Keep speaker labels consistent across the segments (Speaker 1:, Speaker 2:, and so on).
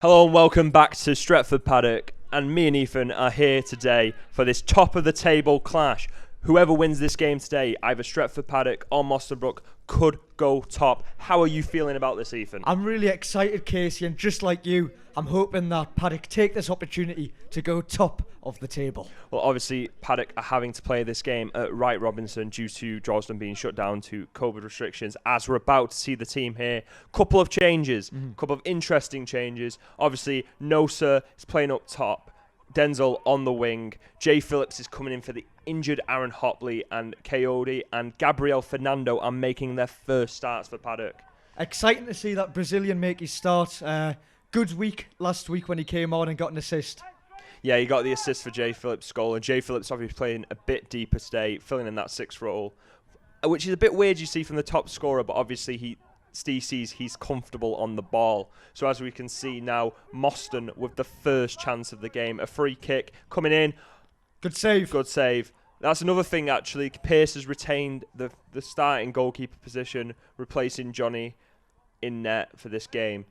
Speaker 1: Hello and welcome back to Stretford Paddock, and me and Ethan are here today for this top of the table clash. Whoever wins this game today, either Stretford Paddock or Moston Brook, could go top. How are you feeling about this, Ethan?
Speaker 2: I'm really excited, Casey, and just like you, I'm hoping that Paddock take this opportunity to go top of the table.
Speaker 1: Well, obviously, Paddock are having to play this game at Wright Robinson due to Droylsden being shut down to COVID restrictions, as we're about to see the team here. Couple of changes, couple of interesting changes. Obviously, Nosa is playing up top, Denzel on the wing, Jay Phillips is coming in for the injured Aaron Hopley, and Coyote and Gabriel Fernando are making their first starts for Paddock.
Speaker 2: Exciting to see that Brazilian make his start. Good week last week when he came on and got an assist.
Speaker 1: Yeah, he got the assist for Jay Phillips' goal, and Jay Phillips obviously playing a bit deeper today, filling in that sixth role, which is a bit weird you see from the top scorer, but obviously Steve sees he's comfortable on the ball. So as we can see now, Moston with the first chance of the game, a free kick coming in.
Speaker 2: Good save.
Speaker 1: Good save. That's another thing, actually. Pearce has retained the starting goalkeeper position, replacing Johnny in net for this game.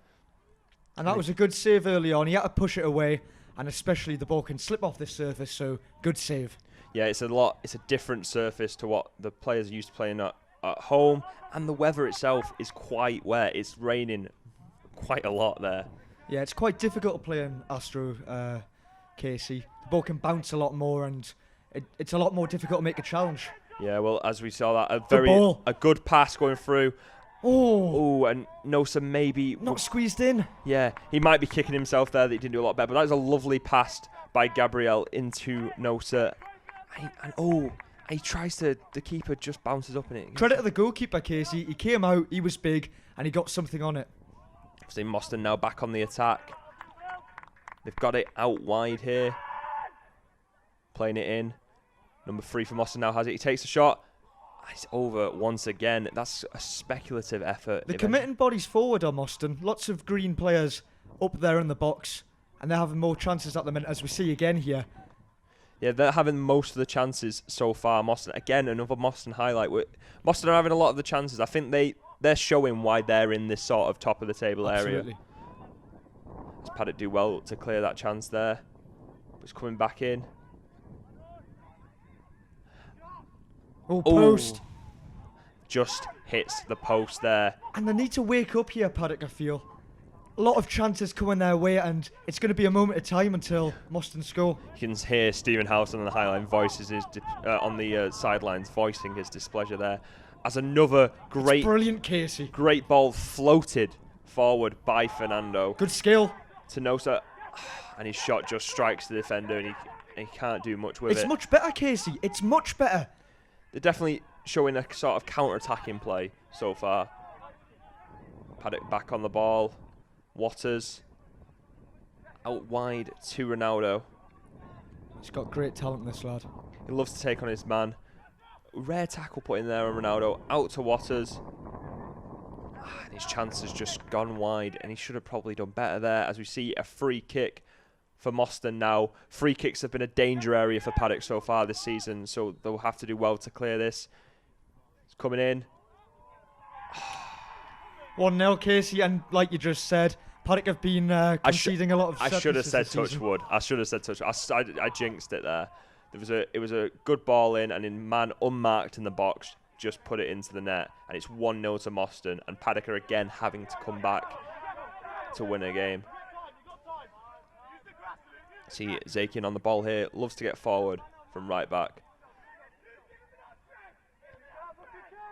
Speaker 2: And that was a good save early on. He had to push it away, and especially the ball can slip off this surface, so good save.
Speaker 1: Yeah, it's a different surface to what the players are used to playing at home, and the weather itself is quite wet. It's raining quite a lot there.
Speaker 2: Yeah, it's quite difficult to play in Astro, Casey. The ball can bounce a lot more, and it's a lot more difficult to make a challenge.
Speaker 1: Yeah, well, as we saw that, a good pass going through. Oh, and Nosa maybe
Speaker 2: not squeezed in.
Speaker 1: Yeah, he might be kicking himself there that he didn't do a lot better, but that was a lovely pass by Gabriel into Nosa. He tries the keeper just bounces up in it.
Speaker 2: Credit to the goalkeeper, Casey. He came out, he was big, and he got something on it.
Speaker 1: See Moston now back on the attack. They've got it out wide here. Playing it in. Number 3 for Moston now has it. He takes a shot. It's over once again. That's a speculative effort.
Speaker 2: They're committing bodies forward on Moston. Lots of green players up there in the box, and they're having more chances at the minute, as we see again here.
Speaker 1: Yeah, they're having most of the chances so far. Moston, again, another Moston highlight. Moston are having a lot of the chances. I think they're showing why they're in this sort of top of the table area. Does Paddock do well to clear that chance there? It's coming back in.
Speaker 2: Oh, post.
Speaker 1: Just hits the post there.
Speaker 2: And they need to wake up here, Paddock, I feel. A lot of chances coming their way, and it's going to be a moment of time until Moston score.
Speaker 1: You can hear Stephen Howson on the highline on the sidelines voicing his displeasure there. As another
Speaker 2: brilliant Casey.
Speaker 1: Great ball floated forward by Fernando.
Speaker 2: Good skill.
Speaker 1: To Nosa, and his shot just strikes the defender, and he can't do much with it.
Speaker 2: It's much better, Casey. It's much better.
Speaker 1: They're definitely showing a sort of counter-attacking play so far. Paddock back on the ball. Waters out wide to Ronaldo.
Speaker 2: He's got great talent, this lad.
Speaker 1: He loves to take on his man. Rare tackle put in there on Ronaldo. Out to Waters. And his chance has just gone wide, and he should have probably done better there, as we see a free kick for Moston now. Free kicks have been a danger area for Paddock so far this season, so they'll have to do well to clear this. It's coming in.
Speaker 2: 1-0, Casey, and like you just said, Paddock have been conceding a lot of.
Speaker 1: I should have said touch wood. I should have said touch. I jinxed it there. It was a good ball in, and in man unmarked in the box, just put it into the net, and it's 1-0 to Moston, and Paddock are again having to come back to win a game. See Zakian on the ball here, loves to get forward from right back.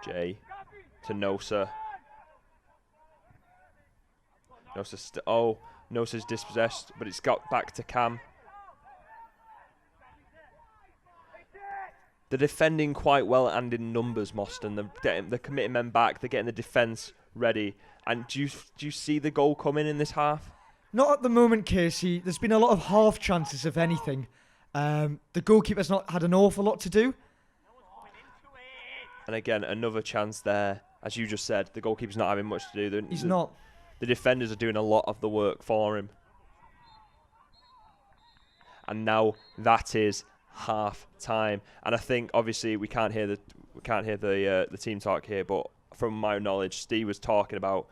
Speaker 1: Jay to Nosa. Nosa's dispossessed, but it's got back to Cam. They're defending quite well and in numbers, Moston. They're committing men back. They're getting the defence ready. And do you see the goal coming in this half?
Speaker 2: Not at the moment, Casey. There's been a lot of half chances, if anything. The goalkeeper's not had an awful lot to do.
Speaker 1: And again, another chance there. As you just said, the goalkeeper's not having much to do.
Speaker 2: He's not.
Speaker 1: The defenders are doing a lot of the work for him. And now that is half time. And I think obviously we can't hear the team talk here, but from my knowledge, Steve was talking about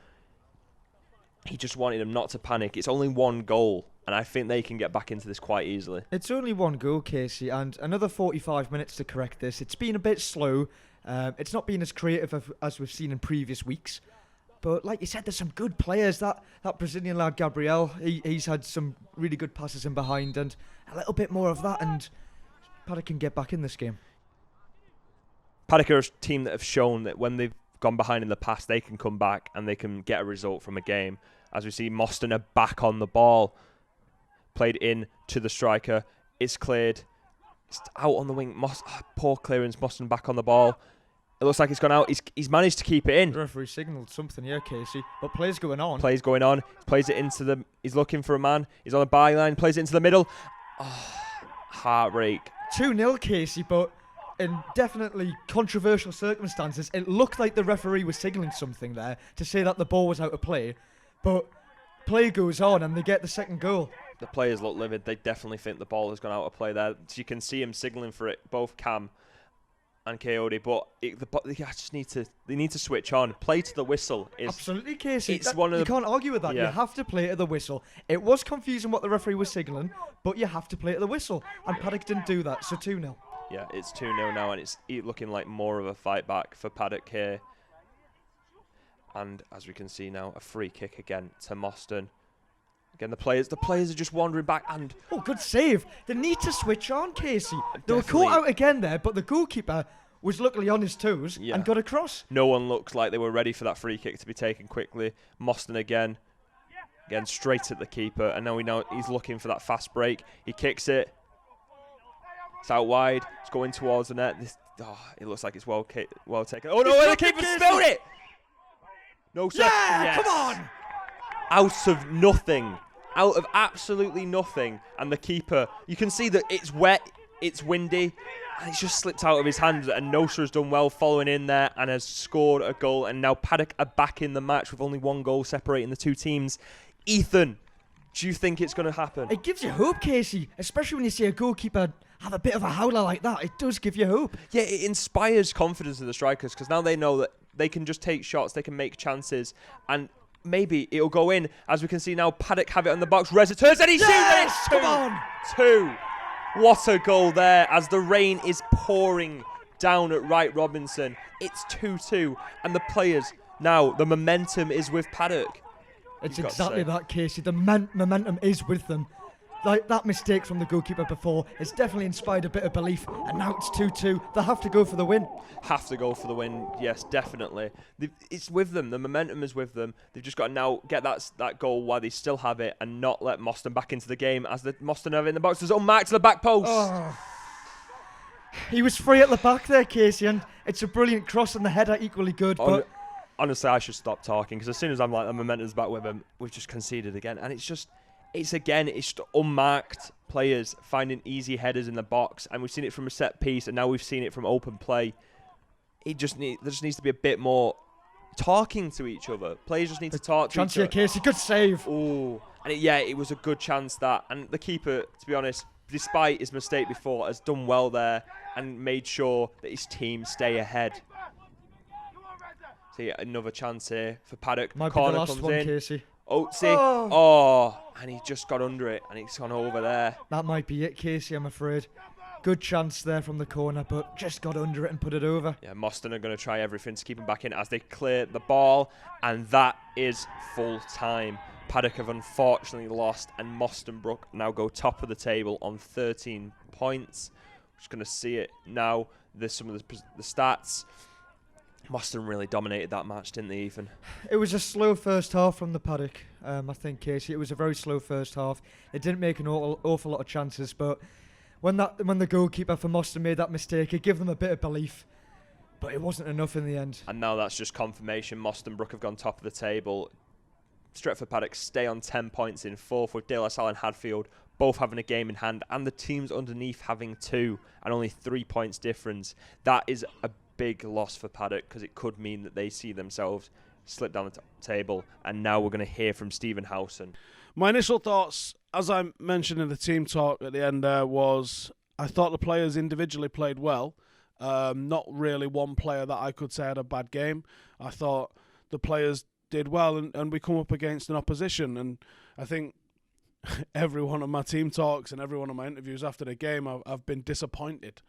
Speaker 1: he just wanted them not to panic. It's only one goal, and I think they can get back into this quite easily.
Speaker 2: It's only one goal, Casey, and another 45 minutes to correct this. It's been a bit slow. It's not been as creative as we've seen in previous weeks. But like you said, there's some good players. That Brazilian lad, Gabriel, he's had some really good passes in behind, and a little bit more of that, and Paddock can get back in this game.
Speaker 1: Paddock are a team that have shown that when they've gone behind in the past, they can come back and they can get a result from a game. As we see, Moston are back on the ball. Played in to the striker. It's cleared. It's out on the wing. Poor clearance. Moston back on the ball. It looks like it's gone out. He's managed to keep it in.
Speaker 2: The referee signalled something here, Casey. But play's going on.
Speaker 1: Play's going on. Plays it into the... He's looking for a man. He's on the byline. Plays it into the middle. Oh, heartbreak.
Speaker 2: 2-0, Casey, but in definitely controversial circumstances, it looked like the referee was signalling something there to say that the ball was out of play. But play goes on and they get the second goal.
Speaker 1: The players look livid. They definitely think the ball has gone out of play there. So you can see him signalling for it, both Cam and Coyote. But they need to switch on. Play to the whistle.
Speaker 2: Absolutely, Casey.
Speaker 1: You
Speaker 2: can't argue with that.
Speaker 1: Yeah.
Speaker 2: You have to play to the whistle. It was confusing what the referee was signalling, but you have to play to the whistle. And Paddock didn't do that, so 2-0.
Speaker 1: Yeah, it's 2-0 now, and it's looking like more of a fight back for Paddock here. And as we can see now, a free kick again to Moston. Again, the players are just wandering back, and
Speaker 2: good save. They need to switch on, Casey. They were
Speaker 1: Definitely.
Speaker 2: caught out again there, but the goalkeeper was luckily on his toes and got across.
Speaker 1: No one looks like they were ready for that free kick to be taken quickly. Moston again straight at the keeper, and now we know he's looking for that fast break. He kicks it. It's out wide. It's going towards the net. It looks like it's well taken. Oh no! The keeper spilled it. No, sir.
Speaker 2: Yeah,
Speaker 1: yes.
Speaker 2: come on.
Speaker 1: Out of nothing. Out of absolutely nothing. And the keeper, you can see that it's wet, it's windy, and it's just slipped out of his hands. And Nosa has done well following in there and has scored a goal. And now Paddock are back in the match with only one goal separating the two teams. Ethan, do you think it's going to happen?
Speaker 2: It gives you hope, Casey, especially when you see a goalkeeper have a bit of a howler like that. It does give you hope.
Speaker 1: Yeah, it inspires confidence in the strikers because now they know that they can just take shots, they can make chances, and maybe it'll go in. As we can see now, Paddock have it on the box. Reza turns and he shoots it!
Speaker 2: Come on!
Speaker 1: 2. What a goal there as the rain is pouring down at Wright Robinson. It's 2-2, and the players now, the momentum is with Paddock.
Speaker 2: It's exactly that, Casey. The momentum is with them. Like that mistake from the goalkeeper before has definitely inspired a bit of belief, and now it's 2-2. They have to go for the win.
Speaker 1: Have to go for the win, yes, definitely. It's with them. The momentum is with them. They've just got to now get that goal while they still have it and not let Moston back into the game as the Moston have it in the box. There's unmarked to the back post.
Speaker 2: Oh. He was free at the back there, Casey, and it's a brilliant cross and the header equally good. But
Speaker 1: honestly, I should stop talking because as soon as I'm like, the momentum's back with him, we've just conceded again. And it's just unmarked players finding easy headers in the box, and we've seen it from a set piece, and now we've seen it from open play. There just needs to be a bit more talking to each other. Players just need to talk to
Speaker 2: chance
Speaker 1: each other.
Speaker 2: Here, Casey, good save.
Speaker 1: Oh, and it was a good chance that, and the keeper, to be honest, despite his mistake before, has done well there and made sure that his team stay ahead. See, another chance here for Paddock.
Speaker 2: Might
Speaker 1: Corner
Speaker 2: be the last
Speaker 1: comes
Speaker 2: one,
Speaker 1: in.
Speaker 2: Casey.
Speaker 1: Oh, see. And he just got under it, and it's gone over there.
Speaker 2: That might be it, Casey, I'm afraid. Good chance there from the corner, but just got under it and put it over.
Speaker 1: Yeah, Moston are going to try everything to keep him back in as they clear the ball, and that is full time. Paddock have unfortunately lost, and Moston Brook now go top of the table on 13 points. Just going to see it now. There's some of the stats. Moston really dominated that match, didn't they, Ethan?
Speaker 2: It was a slow first half from the Paddock, I think, Casey. It was a very slow first half. It didn't make an awful lot of chances, but when the goalkeeper for Moston made that mistake, it gave them a bit of belief, but it wasn't enough in the end.
Speaker 1: And now that's just confirmation. Moston Brook have gone top of the table. Stretford Paddock stay on 10 points in fourth, with De La Salle and Hadfield both having a game in hand, and the teams underneath having 2 and only 3 points difference. That is a big loss for Paddock because it could mean that they see themselves slip down the table. And now we're going to hear from Stephen Howson.
Speaker 3: My initial thoughts, as I mentioned in the team talk at the end there, was I thought the players individually played well. Not really one player that I could say had a bad game. I thought the players did well, and we come up against an opposition, and I think every one of my team talks and every one of my interviews after the game, I've been disappointed.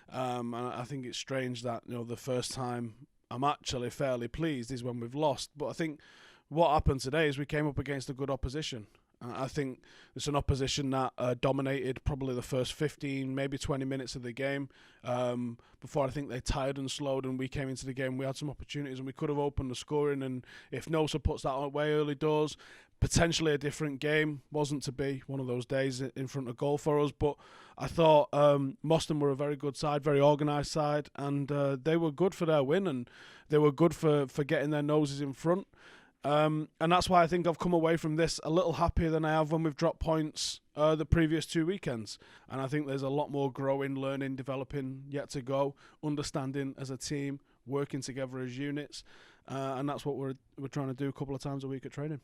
Speaker 3: And I think it's strange that the first time I'm actually fairly pleased is when we've lost. But I think what happened today is we came up against a good opposition. I think it's an opposition that dominated probably the first 15, maybe 20 minutes of the game. Before I think they tired and slowed, and we came into the game, we had some opportunities and we could have opened the scoring. And if Nosa puts that away early doors, potentially a different game. Wasn't to be one of those days in front of goal for us. But I thought Moston were a very good side, very organised side, and they were good for their win, and they were good for getting their noses in front. And that's why I think I've come away from this a little happier than I have when we've dropped points the previous 2 weekends. And I think there's a lot more growing, learning, developing yet to go, understanding as a team, working together as units. And that's what we're trying to do a couple of times a week at training.